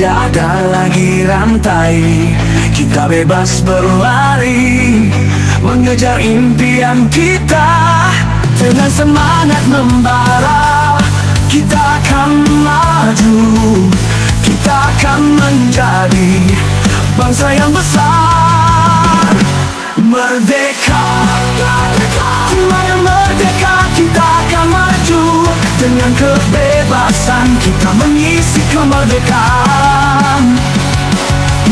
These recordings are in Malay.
Tidak ada lagi rantai, kita bebas berlari, mengejar impian kita. Dengan semangat membara, kita akan maju, kita akan menjadi bangsa yang besar. Merdeka, jiwa yang merdeka, kita akan maju. Dengan kebebasan kita mengisi kemerdekaan.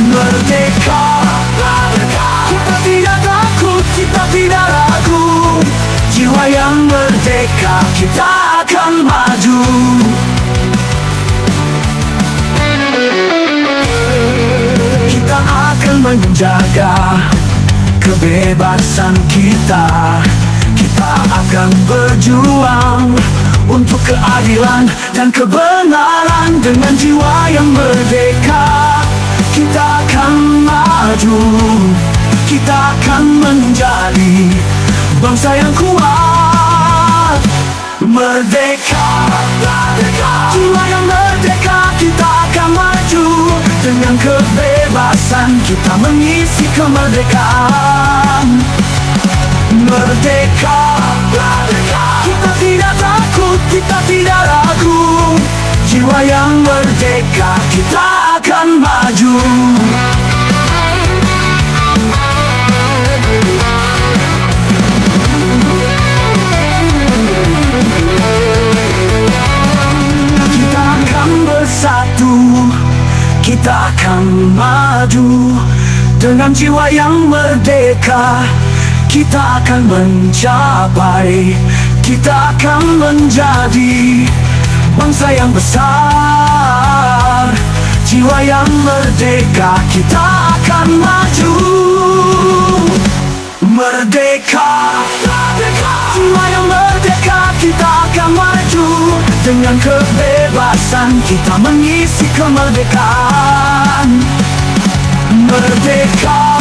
Merdeka, kita tidak takut, kita tidak ragu. Jiwa yang merdeka, kita akan maju. Kita akan menjaga kebebasan kita. Kita akan berjuang untuk keadilan dan kebenaran. Dengan jiwa yang merdeka, kita akan maju, kita akan menjadi bangsa yang kuat. Merdeka, jiwa yang merdeka, kita akan maju. Dengan kebebasan kita mengisi kemerdekaan. Merdeka, kita tidak takut, kita tidak ragu. Jiwa yang merdeka, kita akan maju. Kita akan bersatu, kita akan maju. Dengan jiwa yang merdeka, kita akan mencapai, kita akan menjadi bangsa yang besar. Jiwa yang merdeka, kita akan maju. Merdeka, jiwa yang merdeka, kita akan maju. Dengan kebebasan kita mengisi kemerdekaan. Merdeka,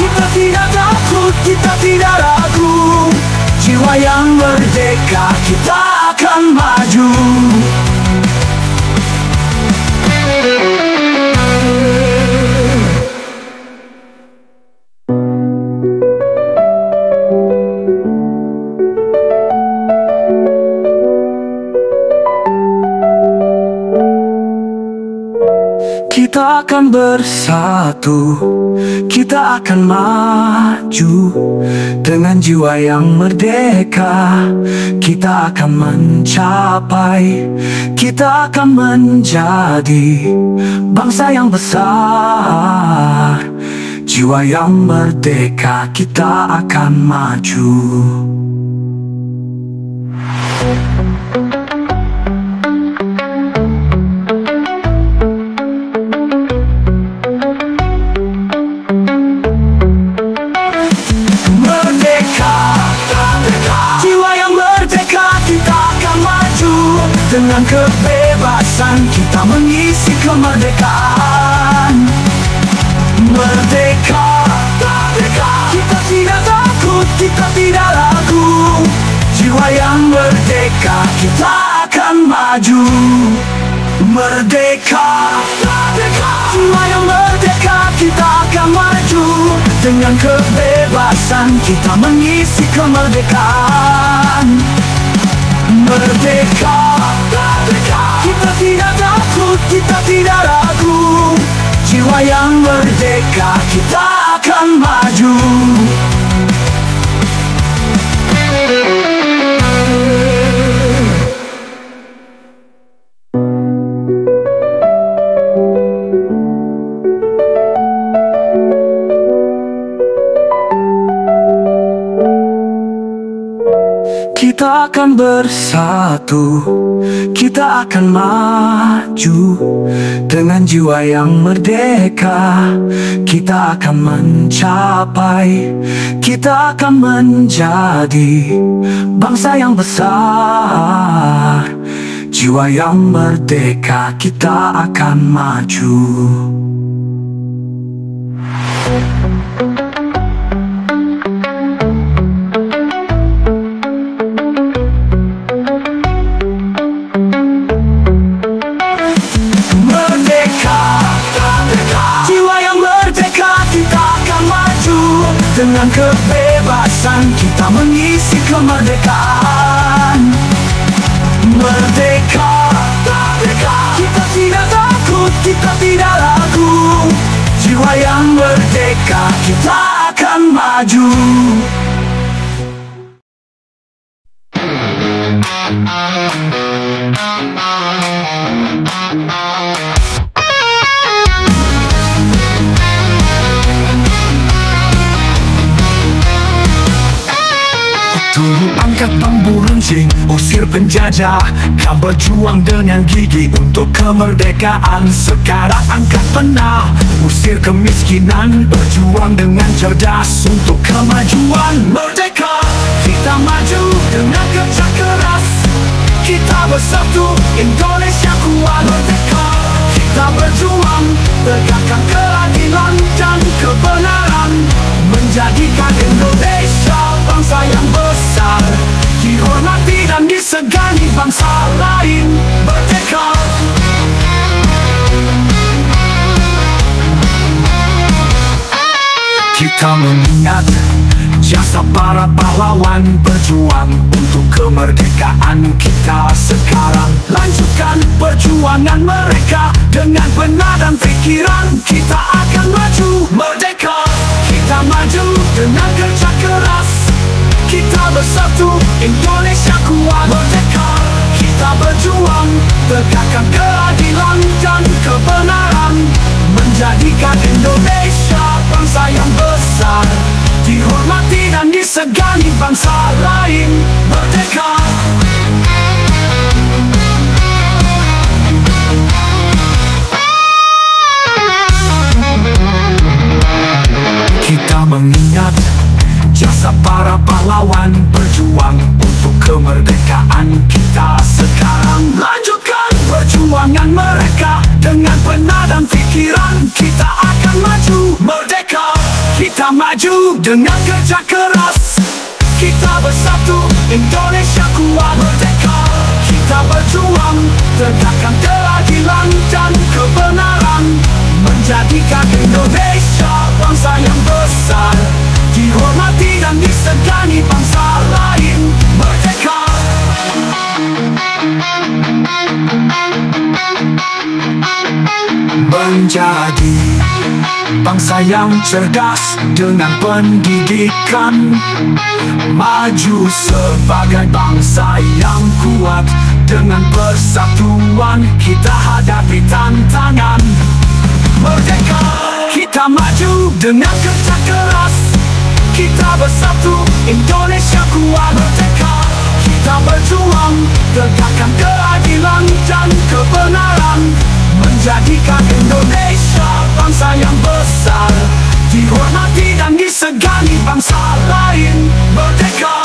kita tidak takut, kita tidak ragu. Jiwa yang merdeka, kita akan maju. Kita akan bersatu, kita akan maju. Dengan jiwa yang merdeka, kita akan mencapai, kita akan menjadi bangsa yang besar. Jiwa yang merdeka, kita akan maju. Dengan kebebasan kita mengisi kemerdekaan. Merdeka, kita tidak takut, kita tidak ragu. Jiwa yang merdeka, kita akan maju. Merdeka, jiwa yang merdeka, kita akan maju. Dengan kebebasan kita mengisi kemerdekaan. Merdeka, kita tidak takut, kita tidak ragu. Jiwa yang merdeka, kita akan maju. Kita akan bersatu, kita akan maju. Dengan jiwa yang merdeka, kita akan mencapai, kita akan menjadi bangsa yang besar. Jiwa yang merdeka, kita akan maju. Dengan kebebasan kita mengisi kemerdekaan. Merdeka, merdeka. Kita tidak takut, kita tidak ragu. Jiwa yang merdeka, kita akan maju. Turun angkat bambu runcing, usir penjajah. Kau berjuang dengan gigi untuk kemerdekaan. Sekarang angkat panah, usir kemiskinan. Berjuang dengan cerdas untuk kemajuan. Merdeka, kita maju dengan kerja keras. Kita bersatu, Indonesia kuat. Merdeka, kita berjuang, tegakkan keadilan dan kebenaran. Menjadikan Indonesia bangsa yang besar, dihormati dan disegani bangsa lain. Merdeka. Kita mengingat jasa para pahlawan berjuang untuk kemerdekaan kita sekarang. Lanjutkan perjuangan mereka dengan benar dan pikiran. Kita akan maju. Merdeka, kita maju dengan kerja keras. Kita bersatu, Indonesia kuat. Merdeka, kita berjuang, tegakkan keadilan dan kebenaran. Menjadikan Indonesia bangsa yang besar, dihormati dan disegani bangsa lain. Merdeka. Kita mengingat jasa para pahlawan berjuang untuk kemerdekaan kita sekarang. Lanjutkan perjuangan mereka dengan benar dan pikiran. Kita akan maju. Merdeka, kita maju dengan kerja keras. Kita bersatu, Indonesia kuat. Merdeka, kita berjuang, tegakkan keadilan dan kebenaran. Menjadikan Indonesia bangsa yang besar, dihormati dan disegani bangsa lain. Merdeka. Menjadi bangsa yang cerdas dengan pendidikan. Maju sebagai bangsa yang kuat. Dengan persatuan kita hadapi tantangan. Merdeka, kita maju dengan kerja keras. Kita bersatu, Indonesia kuat. Merdeka, kita berjuang, tegakkan keadilan dan kebenaran. Menjadikan Indonesia bangsa yang besar, dihormati dan disegani bangsa lain. Merdeka.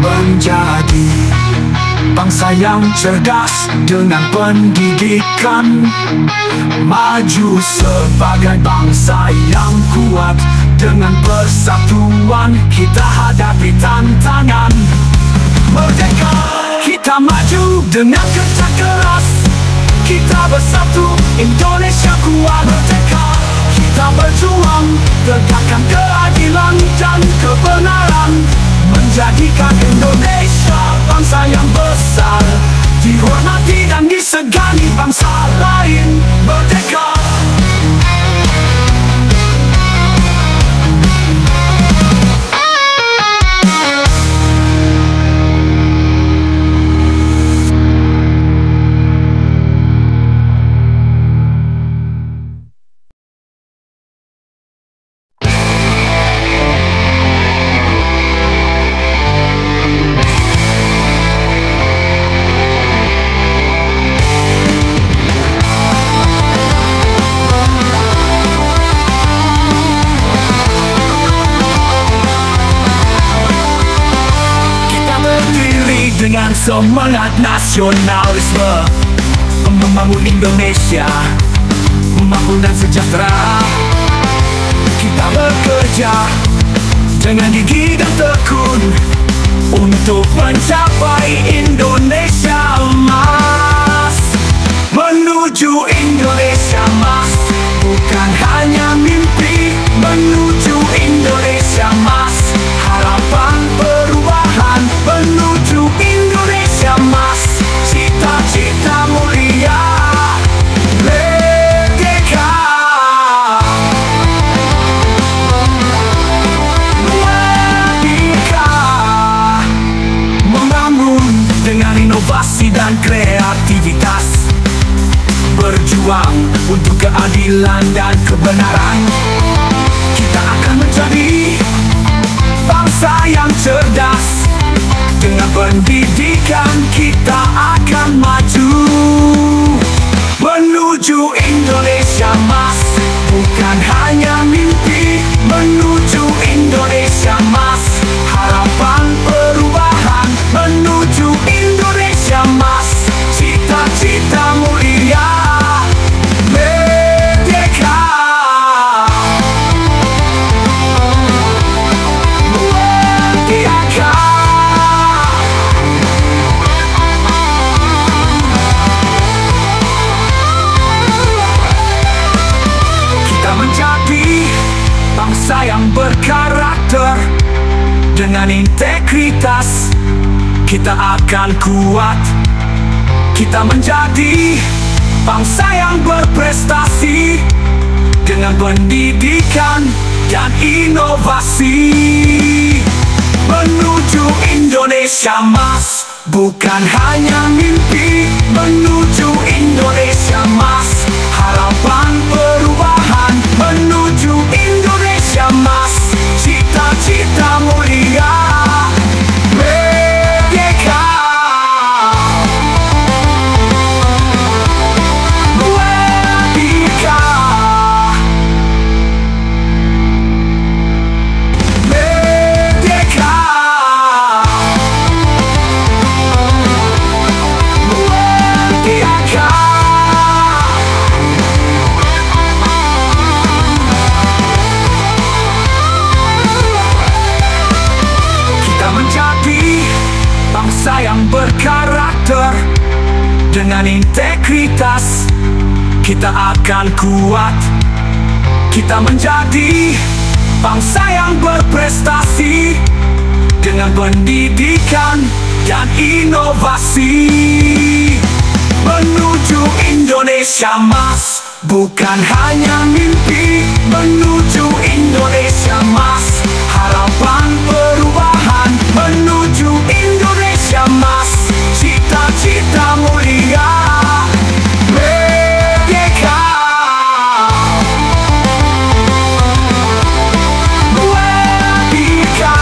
Menjadi bangsa yang cerdas dengan pendidikan. Maju sebagai bangsa yang kuat. Dengan persatuan kita hadapi tantangan. Merdeka, kita maju dengan kerja keras. Kita bersatu, Indonesia kuat. Merdeka, kita berjuang, tegakkan keadilan dan kebenaran. Menjadikan Indonesia bangsa yang besar, dihormati dan disegani bangsa lain. Merdeka. Dengan semangat nasionalisme, membangun Indonesia makmur dan sejahtera. Kita bekerja dengan gigi dan tekun untuk mencapai Indonesia emas. Menuju Indonesia emas, bukan hanya mimpi. Menuju Indonesia emas, harapan perubahan. Menuju Indonesia emas, cita-cita mulia, merdeka. Merdeka. Membangun dengan inovasi dan kreativitas, berjuang untuk keadilan dan kebenaran. Kita akan menjadi bangsa yang cerdas. Dengan pendidikan kita akan maju. Menuju Indonesia emas, bukan hanya mimpi. Menuju Indonesia emas, harapan perubahan. Menuju Indonesia emas, cita-cita mulia, merdeka. Merdeka. Kita menjadi bangsa yang berkarakter. Dengan integritas kita akan kuat. Kita menjadi bangsa yang berprestasi. Dengan pendidikan dan inovasi. Menuju Indonesia emas, bukan hanya mimpi. Menuju Indonesia emas, harapan perubahan. Menuju Indonesia emas, cita-cita mulia, merdeka. Merdeka. Merdeka. Merdeka. Kita menjadi bangsa yang berkarakter. Dengan integritas kita akan kuat. Kita menjadi bangsa yang berprestasi. Dengan pendidikan dan inovasi. Menuju Indonesia emas, bukan hanya mimpi. Menuju Indonesia emas, harapan perubahan. Menuju Indonesia emas, cita-cita mulia, merdeka. Merdeka.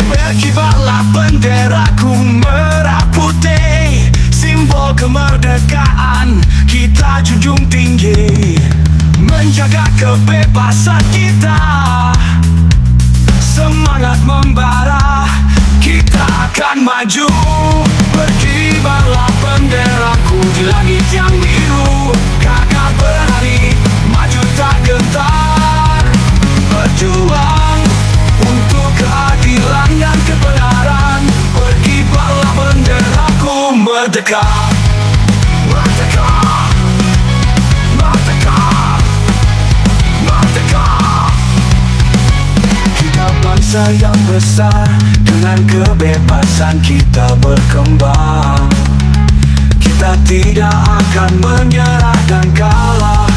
Berkibarlah benderaku merah putih, simbol kemerdekaan kita junjung tinggi. Menjaga kebebasan kita, semangat membara, kita akan maju. Berkibarlah benderaku di langit yang biru, kakak berlari, maju tak gentar. Berjuang untuk keadilan dan kebenaran. Berkibarlah benderaku merdeka. Merdeka. Merdeka. Merdeka. Kita bangsa yang besar, dengan kebebasan kita berkembang. Kita tidak akan menyerah dan kalah.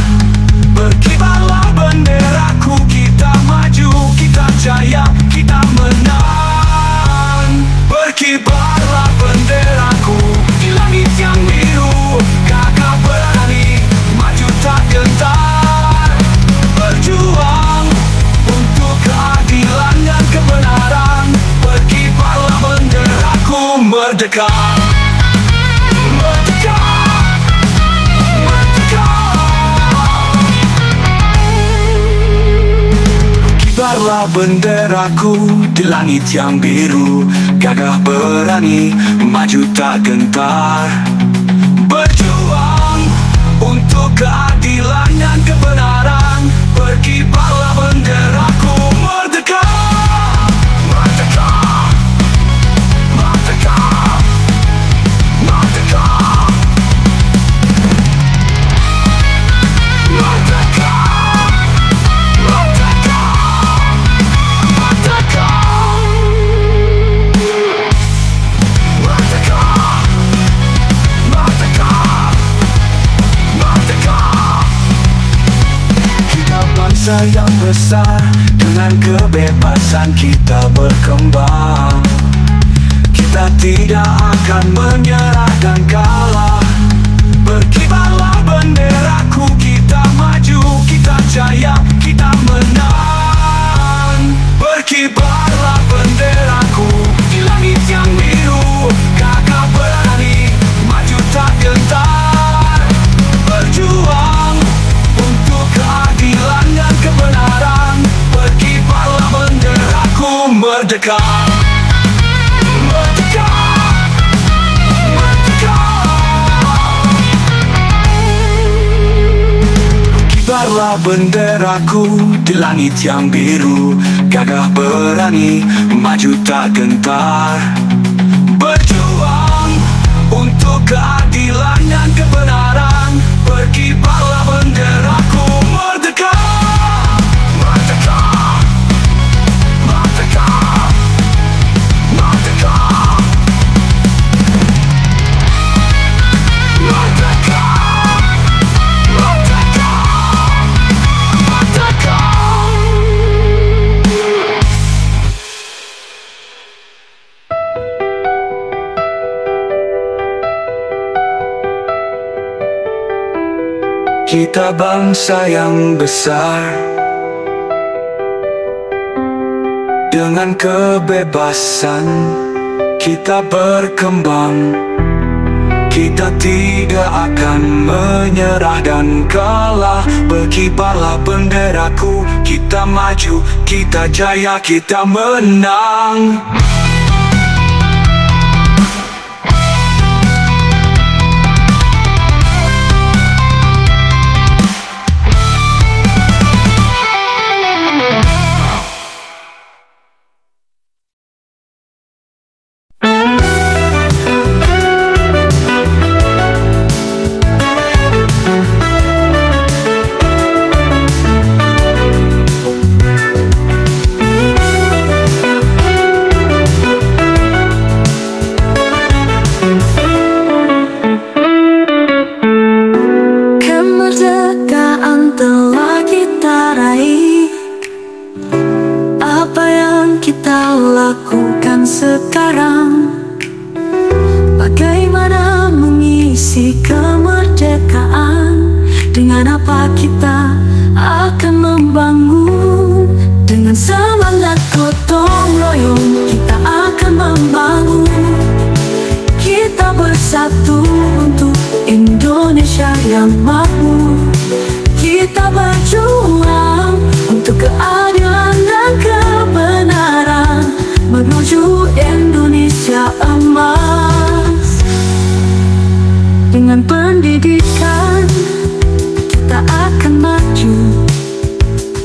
Berkibarlah benderaku, kita maju, kita jaya, kita menang. Berkibarlah benderaku di langit yang biru, kakak berlari, maju tak gentar. Berjuang untuk keadilan dan kebenaran. Berkibarlah bendera merdeka. Merdeka, merdeka. Kibarlah benderaku di langit yang biru, gagah berani, maju tak gentar. Berjuang untuk keadilan dan kebenaran. Berkibarlah benderaku, merdeka. Merdeka, merdeka, merdeka. Merdeka, merdeka, merdeka. Merdeka, merdeka, merdeka. Kita bangsa yang besar, dengan kebebasan kita berkembang. Kita tidak akan menyerah dan kalah. Berkibarlah benderaku, kita maju, kita jaya, kita menang. Berkibarlah benderaku di langit yang biru, gagah berani, maju tak gentar. Berjuang untuk keadilan dan kebenaran. Berkibarlah benderaku, merdeka. Merdeka, merdeka. Kibarlah benderaku di langit yang biru, gagah berani, maju tak gentar. Berjuang untuk keadilan dan kebenaran. Berkibarlah benderaku, merdeka. Merdeka, merdeka, merdeka. Merdeka, merdeka, merdeka. Kita bangsa yang besar, dengan kebebasan kita berkembang. Kita tidak akan menyerah dan kalah. Berkibarlah benderaku, kita maju, kita jaya, kita menang. Kemerdekaan telah kita raih. Apa yang kita lakukan sekarang? Bagaimana mengisi kemerdekaan? Dengan apa kita akan membangun? Dengan semangat gotong royong kita akan membangun. Kita bersatu untuk Indonesia yang makmur. Kita berjuang untuk keadilan dan kebenaran, menuju Indonesia emas. Dengan pendidikan kita akan maju.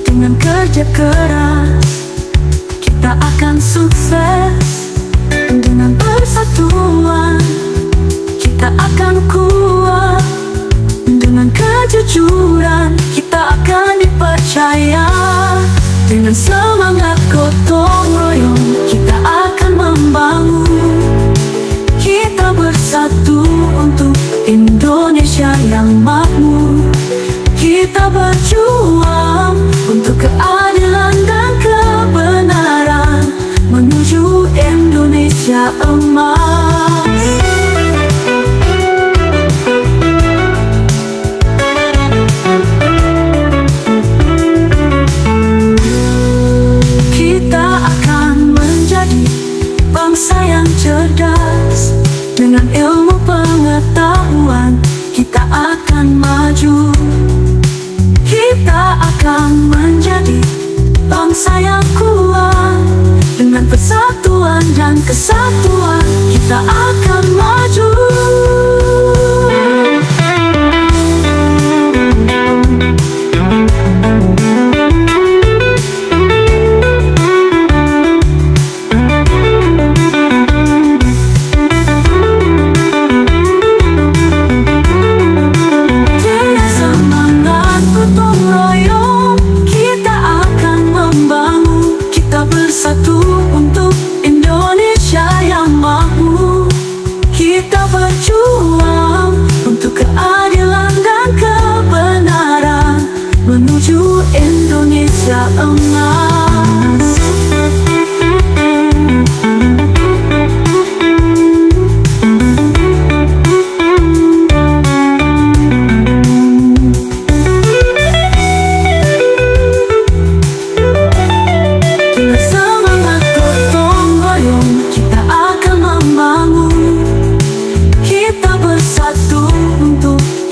Dengan kerja keras kita akan sukses. Dengan persatuan kita akan kuat. Dengan kejujuran kita akan dipercaya. Dengan semangat gotong royong kita akan membangun. Kita bersatu untuk Indonesia yang makmur. Kita berjuang untuk keadilan dan kebenaran, menuju Indonesia emas. Kita akan menjadi bangsa yang cerdas, dan kesatuan kita akan maju. Bersatu untuk Indonesia yang makmur. Kita berjuang untuk keadilan dan kebenaran menuju Indonesia emas.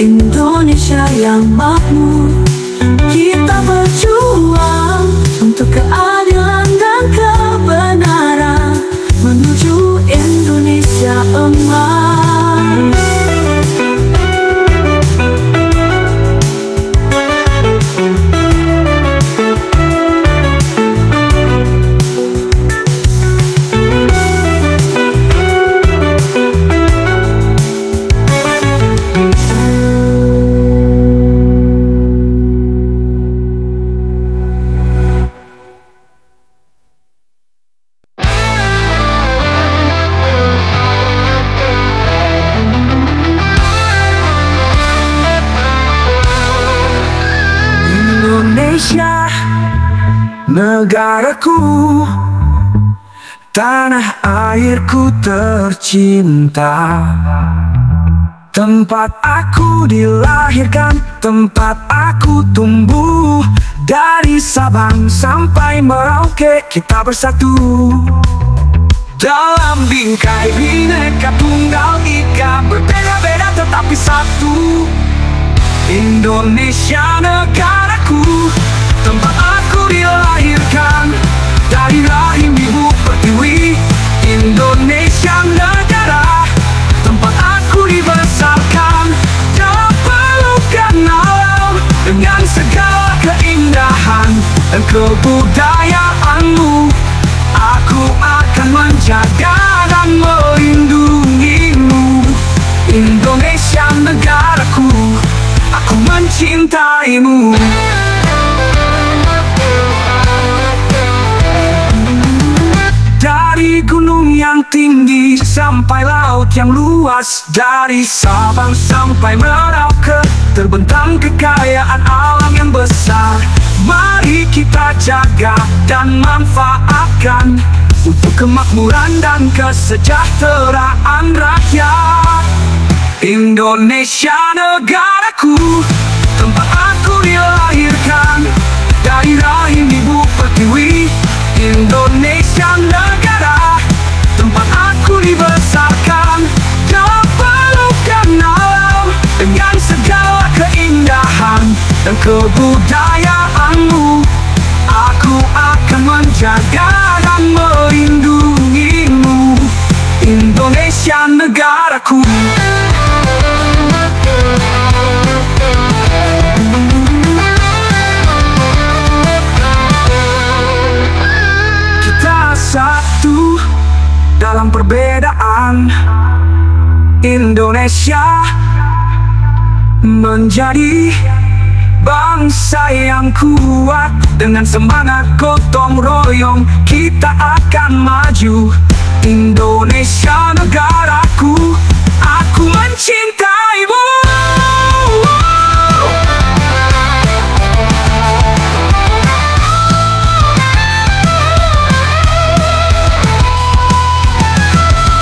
Indonesia yang makmur. Kita berjuang untuk keadilan dan kebenaran menuju Indonesia emas. Indonesia, negaraku, tanah airku tercinta. Tempat aku dilahirkan, tempat aku tumbuh. Dari Sabang sampai Merauke kita bersatu dalam bingkai Bhinneka Tunggal Ika. Berbeda-beda tetapi satu. Indonesia negaraku, tempat aku dilahirkan. Dari rahim ibu pertiwi, Indonesia negara, tempat aku dibesarkan. Dalam pelukan alam, dengan segala keindahan dan kebudayaanmu, aku akan menjaga dan melindungimu. Indonesia negaraku, aku mencintaimu. Dari gunung yang tinggi sampai laut yang luas, dari Sabang sampai Merauke, terbentang kekayaan alam yang besar. Mari kita jaga dan manfaatkan untuk kemakmuran dan kesejahteraan rakyat. Indonesia negaraku, tempat aku dilahirkan. Dari rahim ibu pertiwi, Indonesia negara, tempat aku dibesarkan. Dalam pelukan alam, dengan segala keindahan dan kebudayaanmu, aku akan menjaga dan melindungimu. Indonesia negaraku. Kita satu dalam perbedaan. Indonesia menjadi bangsa yang kuat. Dengan semangat gotong royong kita akan maju. Indonesia negaraku, aku mencintaimu.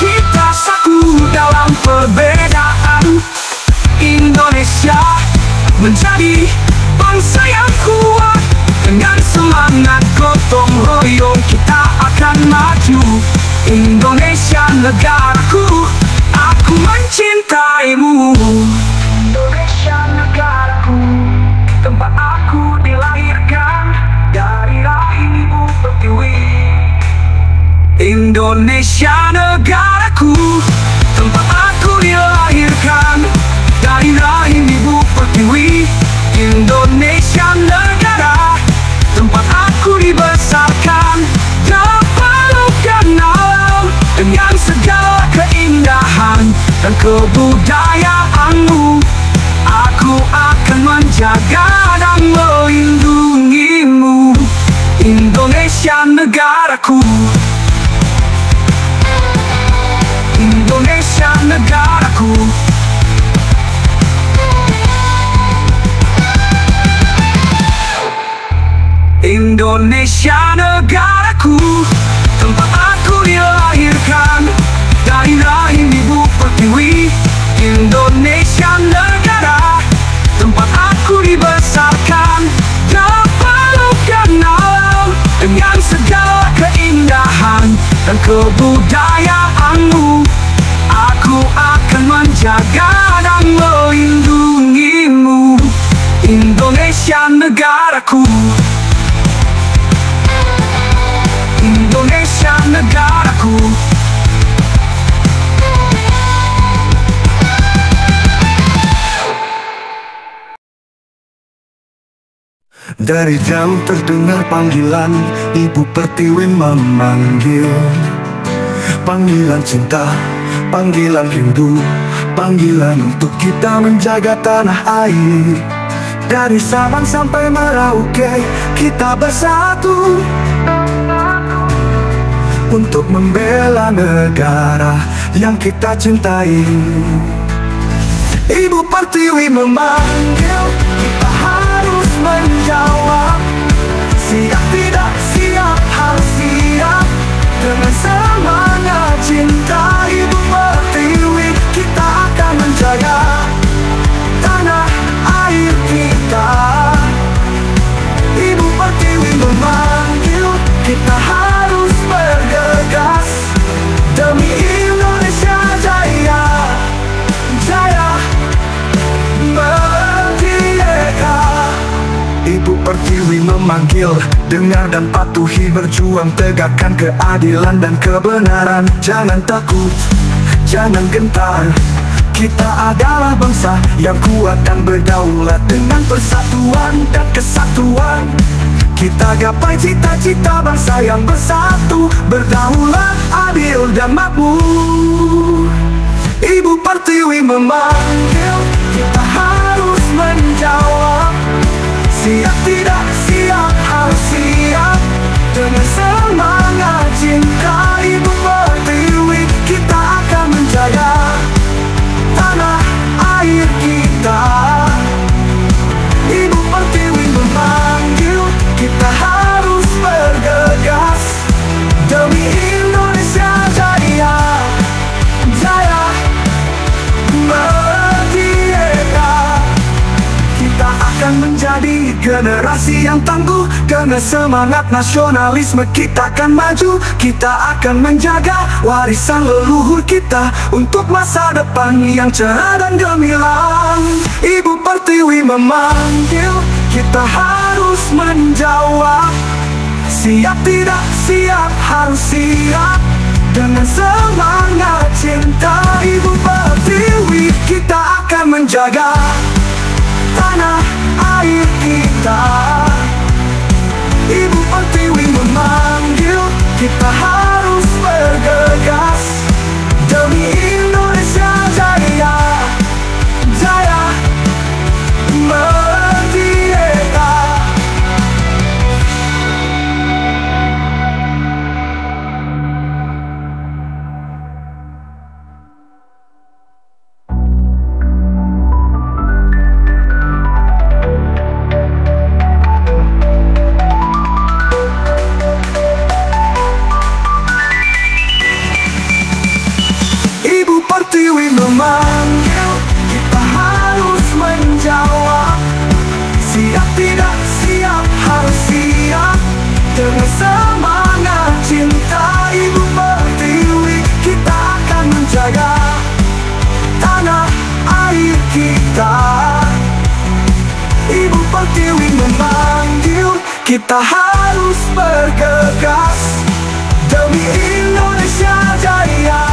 Kita satu dalam perbedaan. Indonesia menjadi bangsa yang kuat. Dengan semangat gotong royong kita akan maju. Indonesia negaraku, aku mencintaimu. Indonesia negaraku, tempat aku dilahirkan. Dari rahim ibu pertiwi, Indonesia Indonesia negaraku, tempat aku dilahirkan dari rahim ibu pertiwi. Indonesia negara, tempat aku dibesarkan dalam pelukan alam dengan segala keindahan dan kebudayaanmu. Aku akan menjaga dan melindungimu, Indonesia negaraku. Indonesia negaraku. Indonesia negaraku, tempat aku dilahirkan dari rahim ibu pertiwi. Indonesia negara, tempat aku dibesarkan dalam pelukan alam dengan segala keindahan dan kebudayaanmu. Aku akan menjaga dan melindungimu, Indonesia negaraku. Indonesia negaraku. Dari jauh terdengar panggilan, Ibu Pertiwi memanggil. Panggilan cinta, panggilan rindu, panggilan untuk kita menjaga tanah air. Dari Sabang sampai Merauke, kita bersatu untuk membela negara yang kita cintai. Ibu Pertiwi memanggil, kita harus menjawab. Siap tidak siap, harus siap. Dengan semangat cinta Ibu Pertiwi, kita akan menjaga tanah air kita. Ibu Pertiwi memanggil, kita harus bergegas demi Indonesia jaya, jaya merdeka. Ibu Pertiwi memanggil, dengar dan patuhi, berjuang tegakkan keadilan dan kebenaran. Jangan takut, jangan gentar, kita adalah bangsa yang kuat dan berdaulat. Dengan persatuan dan kesatuan, kita gapai cita-cita bangsa yang bersatu, berdaulat, adil dan makmur. Ibu Pertiwi memanggil, kita harus menjawab. Siap tidak siap, harus siap. Dengan semangat cinta Ibu Pertiwi, kita akan menjaga tanah air kita. Ibu Pertiwi memanggil, kita harus bergegas demi Indonesia jaya, jaya merdeka. Kita akan menjadi generasi yang tangguh. Dengan semangat nasionalisme kita akan maju. Kita akan menjaga warisan leluhur kita untuk masa depan yang cerah dan gemilang. Ibu Pertiwi memanggil, kita harus menjawab. Siap tidak siap, harus siap. Dengan semangat cinta Ibu Pertiwi, kita akan menjaga tanah air kita. Ibu Pertiwi memanggil, kita harus bergegas demi Indonesia jaya, jaya merdeka. Pertiwi memanggil, kita harus menjawab. Siap tidak siap, harus siap. Dengan semangat cinta Ibu Pertiwi, kita akan menjaga tanah air kita. Ibu Pertiwi memanggil, kita harus bergegas demi Indonesia Indonesia Jaya.